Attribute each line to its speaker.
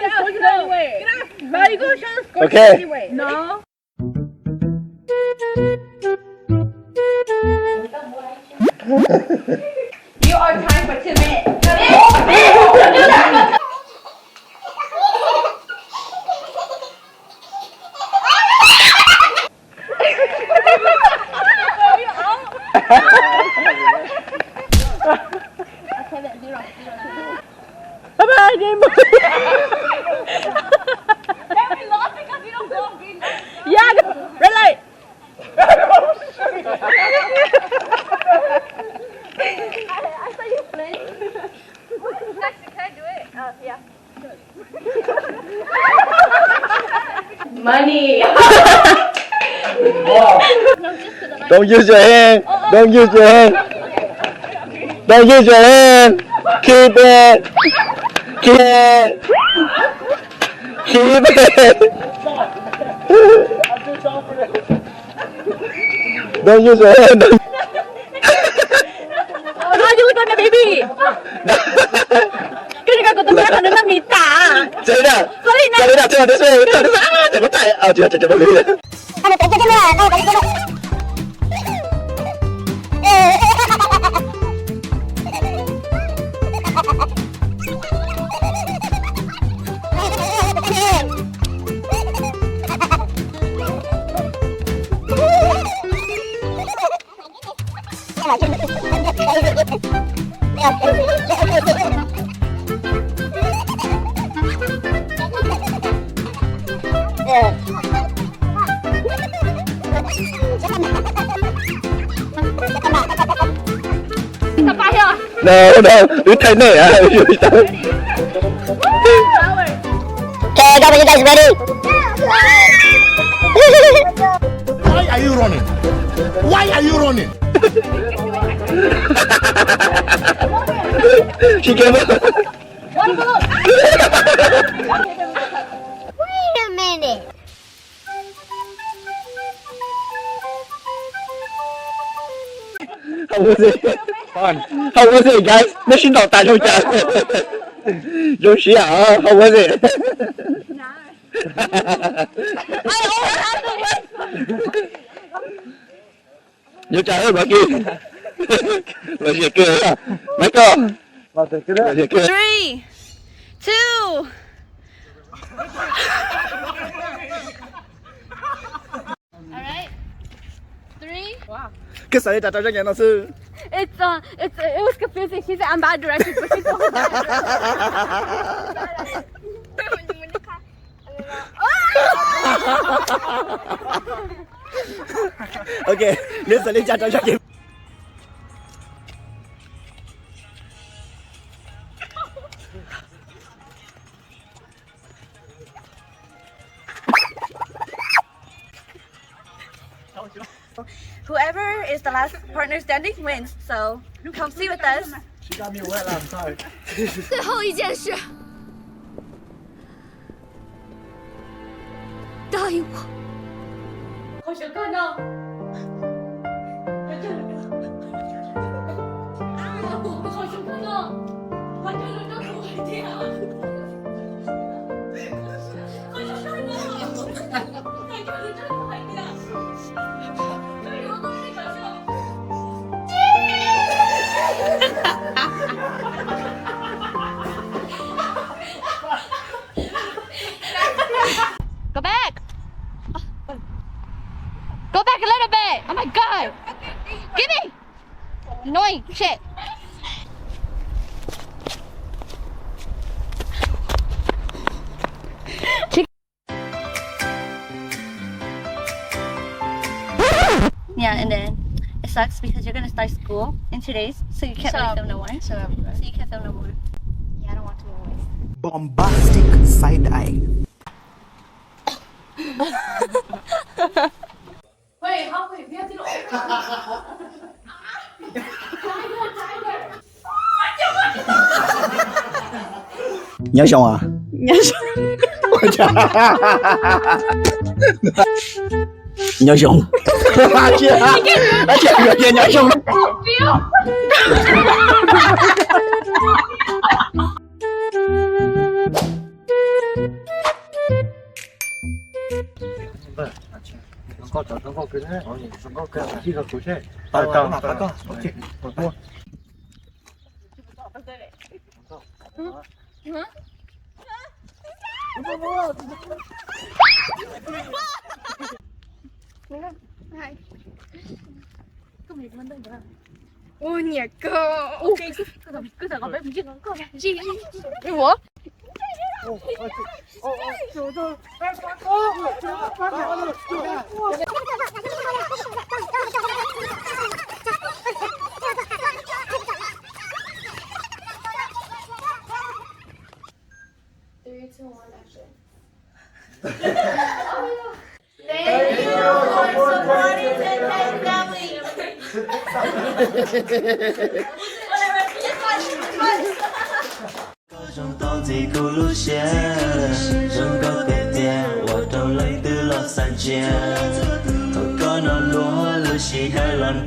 Speaker 1: anyway. But you go show the score
Speaker 2: Okay.
Speaker 1: anyway. No. You are timed for 2 minutes.
Speaker 2: Bye-bye, game.
Speaker 1: We lost because you don't go green.
Speaker 2: Yeah, red light.
Speaker 1: I saw you play. Actually, can I do it? Yeah. Money.
Speaker 2: Don't use your hand. Don't use your hand. Don't use your hand. Keep it. Keep it. Keep it. Don't use your hand.
Speaker 1: Why you look like a baby? Kasi kagutumin ako na namita.
Speaker 2: Selena. Selena, turn this way. Turn this way. Ah, jangan tak. Ah, jangan baby. No, you take me.
Speaker 3: Okay, go when you guys ready.
Speaker 4: Why are you running? Why are you running?
Speaker 2: She gave up.
Speaker 3: Wait a minute.
Speaker 2: How was it? Fun. How was it, guys? 那是脑大肉夹。有需要啊 How was it? Nhớ trả ơn bà kia. Bà kia kia. Michael. Bà kia kia.
Speaker 1: 3, 2. Alright. 3. Wow.
Speaker 2: Cái sợi trả cho nhà nó sư.
Speaker 1: It was confusing. She said I'm bad directions, but she's so bad directions.
Speaker 2: Okay, nếu sợi trả cho nhà.
Speaker 1: Whoever is the last partner standing wins. So come see with us.
Speaker 2: She got me wet, I'm sorry.
Speaker 3: 最后一件事，答应我。
Speaker 1: 好想看到。我好想看到，我真的这么坏掉。好想看到，我真的这么坏掉。为什么都是小秀？ Go back! Go back a little bit! Oh my god! Give me! Annoying shit! Yeah, and then it sucks because you're gonna start school in 2 days, so you can't really film no more. So you can't film no more. Yeah, I don't want to anyways.
Speaker 5: Bombastic side eye.
Speaker 1: Wait, halfway, we have to
Speaker 2: Nhớ Xiong à?
Speaker 1: Nhớ
Speaker 2: Nhớ Xiong. Chị nhớ Xiong.
Speaker 6: Ôi nhẹ cơ. Ok, cứ giờ có bé mình có gì? Ủa?
Speaker 7: Thank you for supporting 10kFamily.
Speaker 8: Trong tông thì cô lúc xe Trong có kể tiền Và trong lấy tư lọt sàn chè Thôi có nó lúa Lưu xì hay lòn